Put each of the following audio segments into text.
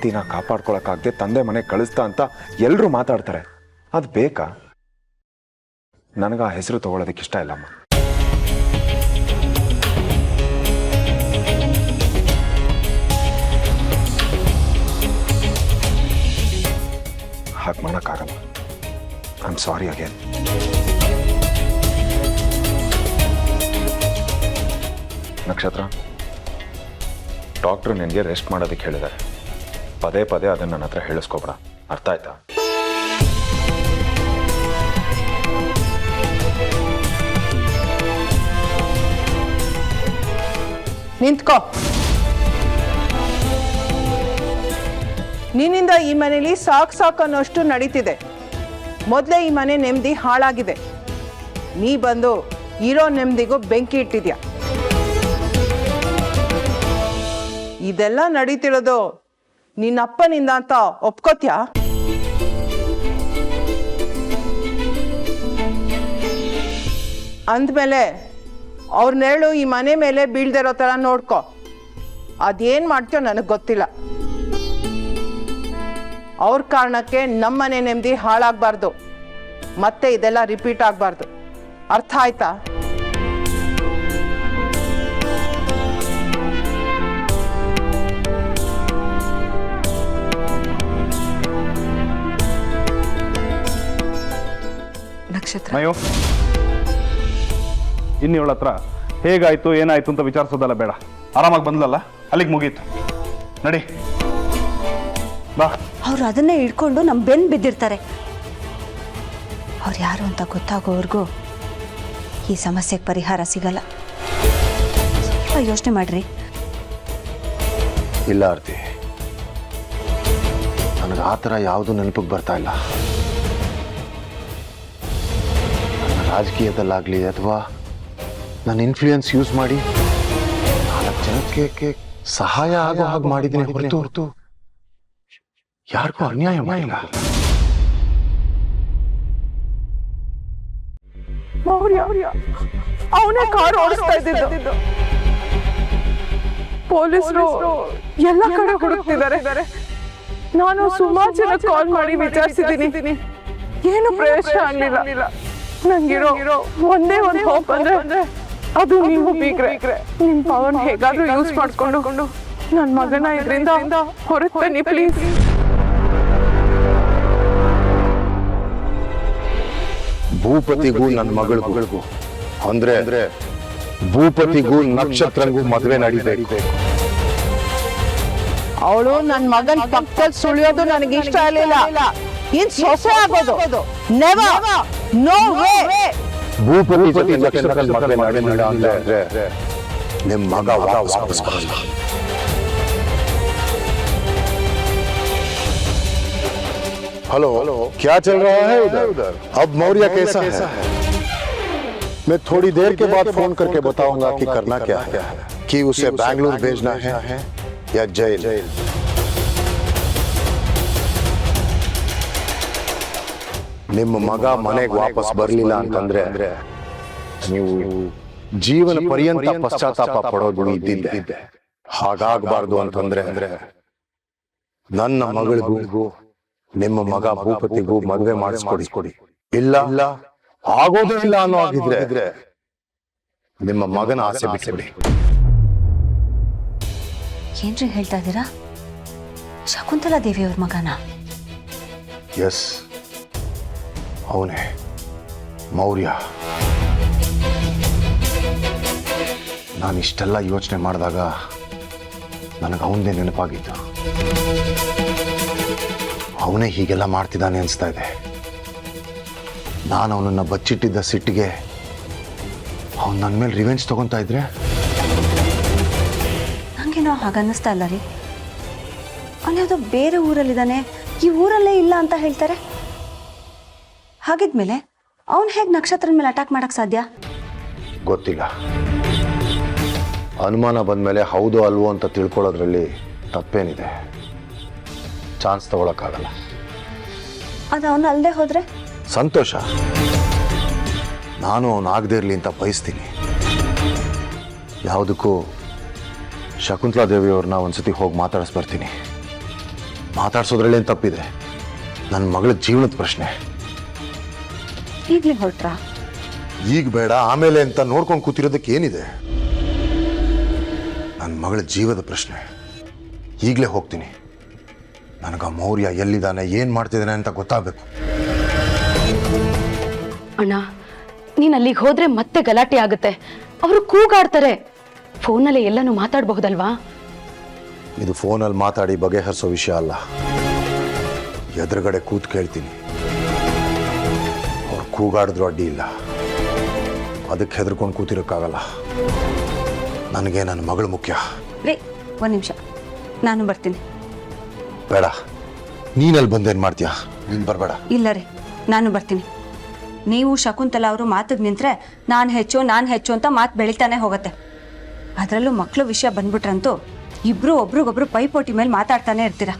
ಹೆಂಡತಿನ ಕಾಪಾಡ್ಕೊಳಕ್ಕಾಗದೆ ತಂದೆ ಮನೆಗೆ ಕಳಿಸ್ತಾ ಅಂತ ಎಲ್ಲರೂ ಮಾತಾಡ್ತಾರೆ. ಅದು ಬೇಕಾ? ನನಗೆ ಆ ಹೆಸರು ತಗೊಳ್ಳೋದಕ್ಕೆ ಇಷ್ಟ ಇಲ್ಲಮ್ಮ. ಹಾಗೆ ಮಾಡೋಕ್ಕಾಗಲ್ಲ. I am sorry again. ನಕ್ಷತ್ರ, ಡಾಕ್ಟ್ರು ನಿನಗೆ ರೆಸ್ಟ್ ಮಾಡೋದಕ್ಕೆ ಹೇಳಿದ್ದಾರೆ. ಪದೇ ಪದೇ ಅದನ್ನು ನನ್ನ ಹತ್ರ ಹೇಳಿಸ್ಕೊಬೇಡ, ಅರ್ಥ ಆಯ್ತಾ? ನಿಂತ್ಕೋ. ನಿನ್ನಿಂದ ಈ ಮನೇಲಿ ಸಾಕು ಅನ್ನೋಷ್ಟು ನಡೀತಿದೆ. ಮೊದಲೇ ಈ ಮನೆ ನೆಮ್ಮದಿ ಹಾಳಾಗಿದೆ. ನೀ ಬಂದು ಇರೋ ನೆಮ್ಮದಿಗೂ ಬೆಂಕಿ ಇಟ್ಟಿದ್ಯಾ. ಇದೆಲ್ಲ ನಡೀತಿರೋದು ನಿನ್ನಪ್ಪನಿಂದ ಅಂತ ಒಪ್ಕೋತ್ಯಾ? ಅಂದಮೇಲೆ ಅವ್ರ ನೆರಳು ಈ ಮನೆ ಮೇಲೆ ಬೀಳ್ದಿರೋ ಥರ ನೋಡ್ಕೊ. ಅದೇನು ಮಾಡ್ತೀಯೋ ನನಗೆ ಗೊತ್ತಿಲ್ಲ. ಅವ್ರ ಕಾರಣಕ್ಕೆ ನಮ್ಮನೆ ನೆಮ್ಮದಿ ಹಾಳಾಗಬಾರ್ದು, ಮತ್ತೆ ಇದೆಲ್ಲ ರಿಪೀಟ್ ಆಗಬಾರ್ದು. ಅರ್ಥ ಆಯ್ತಾ? ನಕ್ಷತ್ರ, ಅಯ್ಯೋ, ಇನ್ನು ಇವಳ ಹತ್ರ ಹೇಗಾಯ್ತು ಏನಾಯ್ತು ಅಂತ ವಿಚಾರಿಸೋದಲ್ಲ ಬೇಡ. ಆರಾಮಾಗಿ ಬಂದ್ಲಲ್ಲ, ಅಲ್ಲಿಗೆ ಮುಗೀತು. ನಡಿ ಬಾ. ಅವ್ರು ಅದನ್ನೇ ಹಿಡ್ಕೊಂಡು ನಮ್ಮ ಬೆನ್ನು ಬಿದ್ದಿರ್ತಾರೆ. ಅವ್ರು ಯಾರು ಅಂತ ಗೊತ್ತಾಗೋವರೆಗೂ ಈ ಸಮಸ್ಯೆಗೆ ಪರಿಹಾರ ಸಿಗಲ್ಲ. ಸ್ವಲ್ಪ ಯೋಚನೆ ಮಾಡ್ರಿ. ಇಲ್ಲ ಆರ್ತಿ, ನನಗೆ ಆ ಥರ ಯಾವುದು ನೆನಪಿಗೆ ಬರ್ತಾ ಇಲ್ಲ. ನನ್ನ ರಾಜಕೀಯದಲ್ಲಾಗಲಿ ಅಥವಾ ನನ್ನ ಇನ್ಫ್ಲೂಯೆನ್ಸ್ ಯೂಸ್ ಮಾಡಿ 4 ಜನಕ್ಕೆ ಸಹಾಯ ಆಗೋ ಹಾಗೆ ಮಾಡಿದ್ದೀನಿ ಹೊರತು ಯಾರಿಗೂ ಅನ್ಯಾಯ ಮಾಡಿಲ್ಲ. ಅವನೇ ಕಾರು ಓಡಿಸ್ತಾ ಇದ್ದಿದ್ದು. ಪೊಲೀಸರು ಎಲ್ಲ ಕಡೆ ಹುಡುಕ್ತಿದ್ದಾರೆ. ನಾನು ಸುಮಾರು ಜನ ಕಾಲ್ ಮಾಡಿ ವಿಚಾರಿಸಿದ್ದೀನಿ. ಏನು ಪ್ರಯೋಜನ ಆಗಲಿಲ್ಲ. ನಂಗಿರೋ ಒಂದೇ ಒಂದು ಹೋಪ್ ಅಂದ್ರೆ ಅದು ನೀವು ಬೀಗ್ರೆ. ನಿಮ್ ಪವರ್ ಹೇಗಾದ್ರೂ ಯೂಸ್ ಮಾಡ್ಕೊಂಡು ನನ್ನ ಮಗನ ಇದರಿಂದ ಹೊರಗೆ ಬನ್ನಿ ಪ್ಲೀಸ್. ಭೂಪತಿಗೂ ನನ್ನ ಮಗಳಿಗೂ ಅಂದ್ರೆ ಭೂಪತಿಗೂ ನಕ್ಷತ್ರಂಗೂ ಮದುವೆ ನಡೀಬೇಕು. ಅವಳು ನನ್ನ ಮಗನ ಪಕ್ಕದಲ್ಲಿ ಸುಳಿಯೋದು ನನಗೆ ಇಷ್ಟ ಆಗಲಿಲ್ಲ. ಇನ್ ಸೊಸೆ ಆಗೋದು ನೆವರ್, ನೋ ವೇ. ಭೂಪತಿ ನಕ್ಷತ್ರದಲ್ಲಿ ಮದುವೆ ನಡೆಯಲಿಲ್ಲ ಅಂದ್ರೆ ನಿಮ್ಮ ಮಗ ವಾಪಸ್ ಬರಲ್ಲ. हेलो, क्या चल रहा है उधर? अब मौर्य कैसा है? मैं थोड़ी देर के बाद फोन करके बताऊंगा कि करना क्या है, कि उसे बैंगलोर भेजना है या जेल. ನಿಮ್ಮ ಮಗ ಮನೆಗೆ ವಾಪಸ್ ಬರಲಿಲ್ಲ ಅಂತಂದ್ರೆ ನೀವು ಜೀವನ ಪರ್ಯಂತ ಪಶ್ಚಾತ್ತಾಪ ಪಡೋದು ಇದ್ದಿದ್ದೆ. ಹಾಗಾಗಬಾರ್ದು ಅಂತಂದ್ರೆ ನನ್ನ ಮಗಳಿಗೂ ನಿಮ್ಮ ಮಗ ಭೂಪತಿಗೂ ಮದುವೆ ಮಾಡಿಸ್ಕೊಡಿ. ಇಲ್ಲ ಆಗೋದೇ ಇಲ್ಲ ಅನ್ನೋ ಆಗಿದ್ರೆ ನಿಮ್ಮ ಮಗನ ಆಸೆ ಬಿಟ್ಬಿಡಿ. ಏನ್ರಿ ಹೇಳ್ತಾ ಇದ್ದೀರಾ? ಶಕುಂತಲಾ ದೇವಿ ಅವ್ರ ಮಗನ? ಎಸ್, ಅವನೇ ಮೌರ್ಯ. ನಾನು ಇಷ್ಟೆಲ್ಲ ಯೋಚನೆ ಮಾಡಿದಾಗ ನನಗೆ ಅವನದೇ ನೆನಪಾಗಿತ್ತು. ಅವನೇ ಹೀಗೆಲ್ಲ ಮಾಡ್ತಿದ್ದಾನೆ ಅನಿಸ್ತಾ ಇದೆ. ನಾನು ಅವನನ್ನು ಬಚ್ಚಿಟ್ಟಿದ್ದ ಸಿಟ್ಟಿಗೆ ಅವನು ನನ್ನ ಮೇಲೆ ರಿವೆಂಜ್ ತಗೊತಾ ಇದ್ರೆ ನನಗೇನೋ ಹಾಗನ್ನಿಸ್ತಾ ಇಲ್ಲ ರೀ. ಅವನ್ಯಾವುದೋ ಬೇರೆ ಊರಲ್ಲಿದ್ದಾನೆ, ಈ ಊರಲ್ಲೇ ಇಲ್ಲ ಅಂತ ಹೇಳ್ತಾರೆ. ಹಾಗಿದ್ಮೇಲೆ ಅವನು ಹೇಗೆ ನಕ್ಷತ್ರದ ಮೇಲೆ ಅಟ್ಯಾಕ್ ಮಾಡಕ್ಕೆ ಸಾಧ್ಯ? ಗೊತ್ತಿಲ್ಲ. ಅನುಮಾನ ಬಂದಮೇಲೆ ಹೌದು ಅಲ್ವೋ ಅಂತ ತಿಳ್ಕೊಳ್ಳೋದ್ರಲ್ಲಿ ತಪ್ಪೇನಿದೆ. ಚಾನ್ಸ್ ತಗೊಳಕ್ಕಾಗಲ್ಲ. ಅದು ಅವನು ಅಲ್ಲದೆ ಹೋದ್ರೆ ಸಂತೋಷ. ನಾನು ಅವನು ಆಗದೇ ಇರಲಿ ಅಂತ ಬಯಸ್ತೀನಿ. ಯಾವುದಕ್ಕೂ ಶಕುಂತಲಾ ದೇವಿಯವ್ರನ್ನ ಒಂದ್ಸತಿ ಹೋಗಿ ಮಾತಾಡಿಸ್ಬರ್ತೀನಿ. ಮಾತಾಡ್ಸೋದ್ರಲ್ಲೇನು ತಪ್ಪಿದೆ? ನನ್ನ ಮಗಳ ಜೀವನದ ಪ್ರಶ್ನೆ. ಈಗಲೇ ಹೊರಟ್ರಾ? ಈಗ ಬೇಡ, ಆಮೇಲೆ ಅಂತ ನೋಡ್ಕೊಂಡು ಕೂತಿರೋದಕ್ಕೆ ಏನಿದೆ? ನನ್ನ ಮಗಳ ಜೀವದ ಪ್ರಶ್ನೆ. ಈಗಲೇ ಹೋಗ್ತೀನಿ. ನನಗ ಮೌರ್ಯ ಎಲ್ಲಿದ್ದಾನೆ, ಏನು ಮಾಡ್ತಿದ್ದಾನೆ ಅಂತ ಗೊತ್ತಾಗಬೇಕು. ಅಣ್ಣ, ನೀನು ಅಲ್ಲಿಗೆ ಹೋದ್ರೆ ಮತ್ತೆ ಗಲಾಟೆ ಆಗುತ್ತೆ. ಅವರು ಕೂಗಾಡ್ತಾರೆ. ಫೋನಲ್ಲಿ ಎಲ್ಲನೂ ಮಾತಾಡಬಹುದಲ್ವಾ? ಇದು ಫೋನಲ್ಲಿ ಮಾತಾಡಿ ಬಗೆಹರಿಸೋ ವಿಷಯ ಅಲ್ಲ. ಎದುರುಗಡೆ ಕೂತ್ ಕೇಳ್ತೀನಿ. ಅವ್ರು ಕೂಗಾಡಿದ್ರು ಅಡ್ಡಿ ಇಲ್ಲ. ಅದಕ್ಕೆ ಹೆದರ್ಕೊಂಡು ಕೂತಿರೋಕ್ಕಾಗಲ್ಲ. ನನಗೆ ನನ್ನ ಮಗಳು ಮುಖ್ಯ. ರೀ, ಒಂದು ನಿಮಿಷ, ನಾನು ಬರ್ತೀನಿ. ಬೇಡ, ನೀನಲ್ಲಿ ಬಂದೇನು ಮಾಡ್ತೀಯಾ? ನೀನು ಬರಬೇಡ. ಇಲ್ಲ ರೀ, ನಾನು ಬರ್ತೀನಿ. ನೀವು ಶಕುಂತಲಾ ಅವರು ಮಾತಿಗೆ ನಿಂತರೆ ನಾನು ಹೆಚ್ಚು ಅಂತ ಮಾತು ಬೆಳಿತಾನೆ ಹೋಗುತ್ತೆ. ಅದರಲ್ಲೂ ಮಕ್ಕಳು ವಿಷಯ ಬಂದ್ಬಿಟ್ರಂತೂ ಇಬ್ಬರು ಒಬ್ರಿಗೊಬ್ರು ಪೈಪೋಟಿ ಮೇಲೆ ಮಾತಾಡ್ತಾನೆ ಇರ್ತೀರ.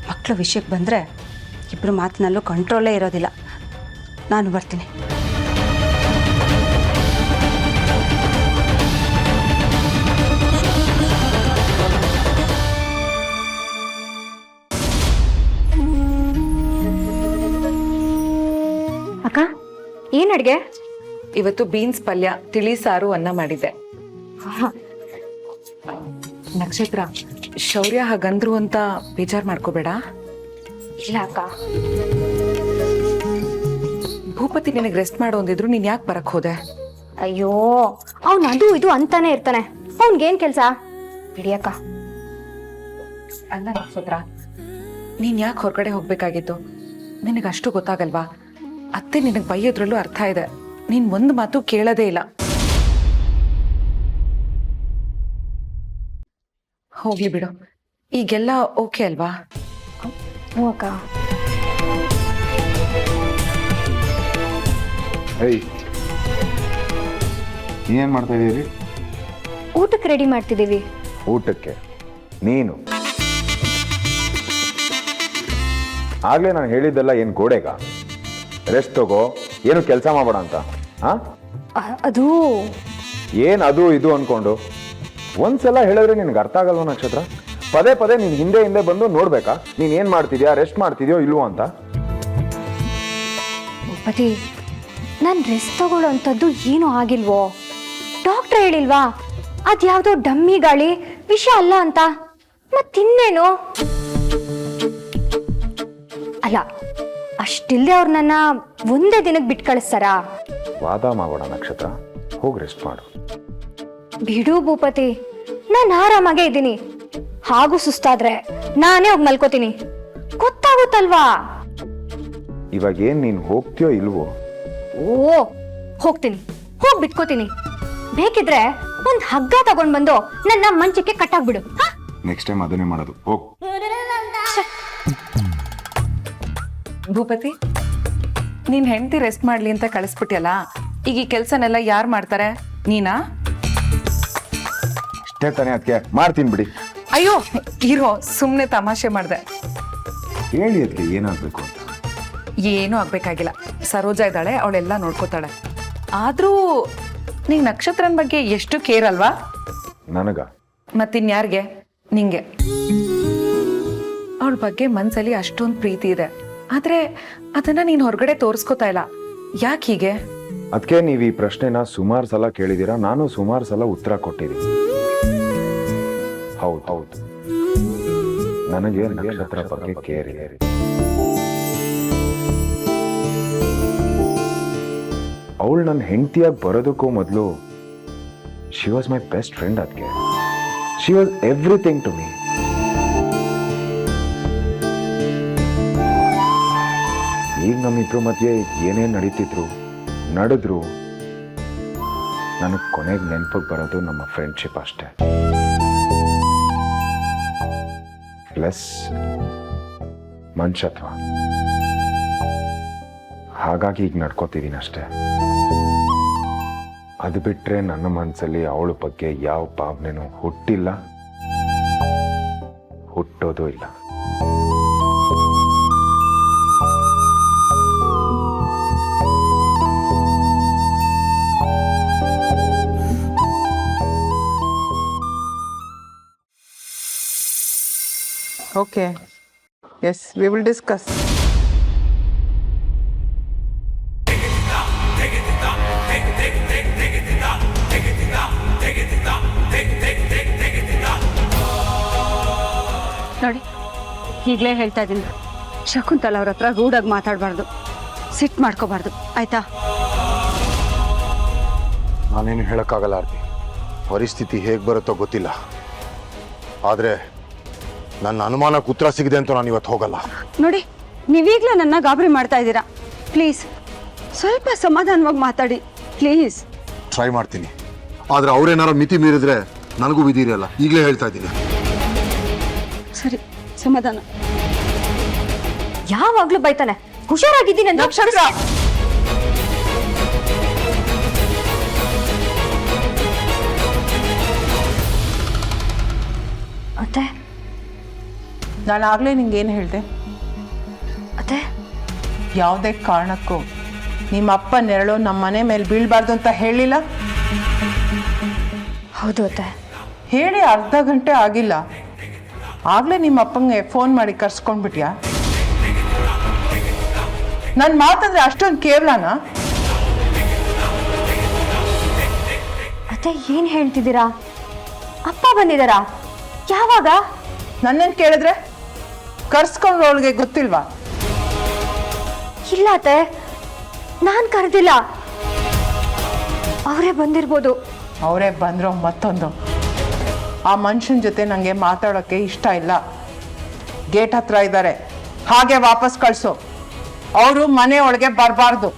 ಮಕ್ಕಳು ವಿಷಯಕ್ಕೆ ಬಂದರೆ ಇಬ್ಬರು ಮಾತಿನಲ್ಲೂ ಕಂಟ್ರೋಲೇ ಇರೋದಿಲ್ಲ. ನಾನು ಬರ್ತೀನಿ. ಅಕ್ಕ, ಏನ್ ಅಡ್ಗೆ? ಇವತ್ತು ಬೀನ್ಸ್ ಪಲ್ಯ, ತಿಳಿ ಸಾರು, ಅನ್ನ ಮಾಡಿದ್ದೆ. ನಕ್ಷತ್ರ, ಶೌರ್ಯ ಹಾಗಂದ್ರು ಅಂತ ಬೇಜಾರು ಮಾಡ್ಕೋಬೇಡ. ಇಲ್ಲ ಅಕ್ಕ. ಭೂಪತಿ ನಿನಗೆ ರೆಸ್ಟ್ ಮಾಡು ಅಂದಿದ್ರು, ನೀನ್ ಯಾಕೆ ಬರಕ್ ಹೋದೆ? ಅಯ್ಯೋ, ಅವ್ನು ಅದು ಇದು ಅಂತಾನೆ ಇರ್ತಾನೆ. ಅವ್ನ್ಗೇನ್ ಕೆಲ್ಸ? ಬಿಡಿ ಅಕ್ಕ. ಅಲ್ಲ ನಕ್ಷತ್ರ, ನೀನ್ ಯಾಕೆ ಹೊರಗಡೆ ಹೋಗ್ಬೇಕಾಗಿತ್ತು? ನಿನಗಷ್ಟು ಗೊತ್ತಾಗಲ್ವಾ? ಅತ್ತೆ ನಿನಗೆ ಬೈಯೋದ್ರಲ್ಲೂ ಅರ್ಥ ಇದೆ. ನೀನ್ ಒಂದು ಮಾತು ಕೇಳೋದೇ ಇಲ್ಲ. ಹೋಗ್ಲಿ ಬಿಡು, ಈಗೆಲ್ಲ ಓಕೆ ಅಲ್ವಾ? ಹ್ಞೂ ಅಕ್ಕ. ಏಯ್, ಏನ್ ಮಾಡ್ತಾ ಇದೀರಿ? ಊಟಕ್ಕೆ ರೆಡಿ ಮಾಡ್ತಿದ್ದೀವಿ. ಊಟಕ್ಕೆ? ನೀನು ಆಗ್ಲೇ ನಾನು ಹೇಳಿದ್ದೆಲ್ಲ ಏನು ಗೋಡೆಗ? ರೆಸ್ಟ್ ತಗೋ, ಏನು ಕೆಲಸ ಮಾಡಬೇಡ ಅಂತ. ಹಾ, ಅದು ಏನು ಅದು ಇದು ಅನ್ಕೊಂಡು ಒಂದ್ಸಲ ಹೇಳಿದ್ರೆ ನಿನ್ಗೆ ಅರ್ಥ ಆಗಲ್ವ ನಕ್ಷತ್ರ? ಪದೇ ಪದೇ ನೀನು ಹಿಂದೆ ಹಿಂದೆ ಬಂದು ನೋಡ್ಬೇಕಾ ನೀನ್ ಏನ್ ಮಾಡ್ತಿದ್ಯಾ, ರೆಸ್ಟ್ ಮಾಡ್ತಿದ್ಯೋ ಇಲ್ವೋ ಅಂತ? ಭೂಪತಿ, ನಾನು ರೆಸ್ಟ್ ತಗೊಳ್ಳೋ ಅಂಥದ್ದು ಏನೂ ಆಗಿಲ್ವೋ? ಡಾಕ್ಟ್ರ್ ಹೇಳಿಲ್ವಾ ಅದ್ಯಾವುದೋ ಡಮ್ಮಿ ಗಾಳಿ, ವಿಷ ಅಲ್ಲ ಅಂತ? ಮತ್ತಿನ್ನೇನು? ಅಲ್ಲ, ಅಷ್ಟಿಲ್ಲದೆ ಅವ್ರು ನನ್ನ ಒಂದೇ ದಿನಕ್ಕೆ ಬಿಟ್ಟು ಕಳಿಸ್ತಾರಾ? ವಾದ ಮಾಡೋಣ ನಕ್ಷತ್ರ, ಹೋಗಿ ರೆಸ್ಟ್ ಮಾಡು. ಬಿಡು ಭೂಪತಿ, ನಾನು ಆರಾಮಾಗೇ ಇದ್ದೀನಿ. ಹಾಗೂ ಸುಸ್ತಾದ್ರೆ ನಾನೇ ಹೋಗಿ ಮಲ್ಕೋತೀನಿ. ಗೊತ್ತಾಗುತ್ತಲ್ವಾ? ಇವಾಗ ಏನ್ ನೀನ್ ಹೋಗ್ತೀಯೋ ಇಲ್ವೋ? ಓ, ಹೋಗ್ತೀನಿ, ಹೋಗಿ ಬಿಟ್ಕೋತೀನಿ. ಬೇಕಿದ್ರೆ ಒಂದ್ ಹಗ್ಗ ತಗೊಂಡ್ ಬಂದು ನನ್ನ ಮಂಚಕ್ಕೆ ಕಟ್ಟಾಕ್ಬಿಡು. ನೆಕ್ಸ್ಟ್ ಟೈಮ್ ಅದನ್ನೇ ಮಾಡೋದು. ಹೋಗ್. ಭೂಪತಿ, ನೀನ್ ಹೆಂಡತಿ ರೆಸ್ಟ್ ಮಾಡ್ಲಿ ಅಂತ ಕಳಿಸ್ಬಿಟ್ಟಿಯಲ್ಲ, ಈಗ ಈ ಕೆಲ್ಸನೆಲ್ಲ ಯಾರು ಮಾಡ್ತಾರೆ? ನೀನಾ? ಅಷ್ಟೇ ತಾನೇ, ಅದಕ್ಕೆ ಮಾಡ್ತೀನಿ ಬಿಡಿ. ಅಯ್ಯೋ ಇರೋ, ಸುಮ್ನೆ ತಮಾಷೆ ಮಾಡ್ದೆ. ಹೇಳಿ ಅದಕ್ಕೆ ಏನಾಗ್ಬೇಕು ಅಂತ. ಏನೂ ಆಗ್ಬೇಕಾಗಿಲ್ಲ. ಸರೋಜಾ ಇದ್ದಾಳೆ, ಅವಳೆಲ್ಲ ನೋಡ್ಕೋತಾಳೆ. ಆದ್ರೂ ನಿಂಗೆ ನಕ್ಷತ್ರನ ಬಗ್ಗೆ ಎಷ್ಟು ಕೇರ್ ಅಲ್ವಾ? ನನಗ? ಮತ್ತಿನ್ಯಾರಿಗೆ? ನಿಂಗೆ. ಅವಳ ಬಗ್ಗೆ ಮನ್ಸಲ್ಲಿ ಅಷ್ಟೊಂದು ಪ್ರೀತಿ ಇದೆ, ಆದ್ರೆ ಅದನ್ನ ನೀನ್ ಹೊರಗಡೆ ತೋರಿಸ್ಕೋತಾ ಇಲ್ಲ. ಯಾಕೆ ಹೀಗೆ? ಅದಕ್ಕೆ ನೀವು ಈ ಪ್ರಶ್ನೆನ ಸುಮಾರು ಸಲ ಕೇಳಿದ್ದೀರಾ, ನಾನು ಸುಮಾರು ಸಲ ಉತ್ತರ ಕೊಟ್ಟಿದ್ದೀನಿ. ಹೌದು ಹೌದು, ನನಗೆ ನಕ್ಷತ್ರ ಬಗ್ಗೆ ಕೇರ್ ಇದೆ. ಅವಳು ನನ್ನ ಹೆಂಡತಿಯಾಗಿ ಬರೋದಕ್ಕೂ ಮೊದಲು she was my best friend. ಅದಕ್ಕೆ she was everything to me. ಈಗ ನಮ್ಮಿಬ್ರು ಮಧ್ಯೆ ಏನೇನು ನಡೀತಿದ್ರು ನಡೆದ್ರು, ನನಗೆ ಕೊನೆಗೆ ನೆನಪಿಗೆ ಬರೋದು ನಮ್ಮ ಫ್ರೆಂಡ್ಶಿಪ್ ಅಷ್ಟೇ. ಪ್ಲಸ್ ಮನುಷ್ಯತ್ವ. ಹಾಗಾಗಿ ಈಗ ನಡ್ಕೋತಿದ್ದೀನಿ ಅಷ್ಟೇ. ಅದು ಬಿಟ್ರೆ ನನ್ನ ಮನಸ್ಸಲ್ಲಿ ಅವಳ ಬಗ್ಗೆ ಯಾವ ಭಾವನೆನೂ ಹುಟ್ಟಿಲ್ಲ, ಹುಟ್ಟೋದು ಇಲ್ಲ. Okay, yes we will discuss. ನೋಡಿ ಈಗಲೇ ಹೇಳ್ತಾ ಇದ್ದೀನಿ, ಶಕುಂತಲ ಅವ್ರ ಹತ್ರ ರೂಢಾಗಿ ಮಾತಾಡಬಾರ್ದು, ಸಿಟ್ಟು ಮಾಡ್ಕೋಬಾರ್ದು, ಆಯ್ತಾ? ನಾನೇನು ಹೇಳಕ್ಕಾಗಲ್ಲ ಆರ್ತಿ, ಪರಿಸ್ಥಿತಿ ಹೇಗೆ ಬರುತ್ತೋ ಗೊತ್ತಿಲ್ಲ. ಆದರೆ ನನ್ನ ಅನುಮಾನಕ್ಕೆ ಉತ್ತರ ಸಿಗಿದೆ ಅಂತ ನಾನು ಇವತ್ತು ಹೋಗಲ್ಲ. ನೋಡಿ ನೀವೀಗಲೇ ನನ್ನ ಗಾಬರಿ ಮಾಡ್ತಾ ಇದ್ದೀರಾ. ಪ್ಲೀಸ್ ಸ್ವಲ್ಪ ಸಮಾಧಾನವಾಗಿ ಮಾತಾಡಿ ಪ್ಲೀಸ್. ಟ್ರೈ ಮಾಡ್ತೀನಿ, ಆದರೆ ಅವ್ರೇನಾರು ಮಿತಿ ಮೀರಿದ್ರೆ ನನಗೂ ವಿಧಿ ಇರಲ್ಲ. ಈಗಲೇ ಹೇಳ್ತಾ ಇದ್ದೀನಿ. ಸರಿ ಸಮಾಧಾನ. ಯಾವಾಗ್ಲೂ ಬೈತಾನೆ. ಹುಷಾರಾಗಿದ್ದೀನಿ ಅಂತ ನಕ್ಷತ್ರ, ಅತ್ತೆ ನಾನು ಆಗ್ಲೇ ನಿಂಗೆ ಏನು ಹೇಳಿದೆ? ಅತ್ತೆ ಯಾವುದೇ ಕಾರಣಕ್ಕೂ ನಿಮ್ಮ ಅಪ್ಪ ನೆರಳು ನಮ್ಮ ಮನೆ ಮೇಲೆ ಬೀಳಬಾರ್ದು ಅಂತ ಹೇಳಿಲ್ಲ? ಹೌದು ಅತ್ತೆ. ಹೇಳಿ ಅರ್ಧ ಗಂಟೆ ಆಗಿಲ್ಲ, ಆಗ್ಲೇ ನಿಮ್ಮ ಅಪ್ಪಂಗೆ ಫೋನ್ ಮಾಡಿ ಕರ್ಸ್ಕೊಂಡ್ಬಿಟ್ಯಾ? ನನ್ನ ಮಾತಂದ್ರೆ ಅಷ್ಟೊಂದು ಕೇವಲನಾ? ಅತ್ತೆ ಏನ್ ಹೇಳ್ತಿದ್ದೀರಾ? ಅಪ್ಪ ಬಂದಿದ್ದಾರಾ? ಯಾವಾಗ? ನನ್ನೇನು ಕೇಳಿದ್ರೆ ಕರ್ಸ್ಕೊಂಡ್ರೊಳಗೆ ಗೊತ್ತಿಲ್ವಾ? ಇಲ್ಲ ಅತ್ತೆ, ನಾನ್ ಕರೆದಿಲ್ಲ. ಅವರೇ ಬಂದಿರ್ಬೋದು. ಅವರೇ ಬಂದ್ರು ಮತ್ತೊಂದು. ಆ ಮನುಷ್ಯನ ಜೊತೆ ನನಗೆ ಮಾತಾಡೋಕ್ಕೆ ಇಷ್ಟ ಇಲ್ಲ. ಗೇಟ್ ಹತ್ರ ಇದ್ದಾರೆ, ಹಾಗೆ ವಾಪಸ್ ಕಳಿಸು. ಅವರು ಮನೆ ಒಳಗೆ ಬರಬಾರ್ದು.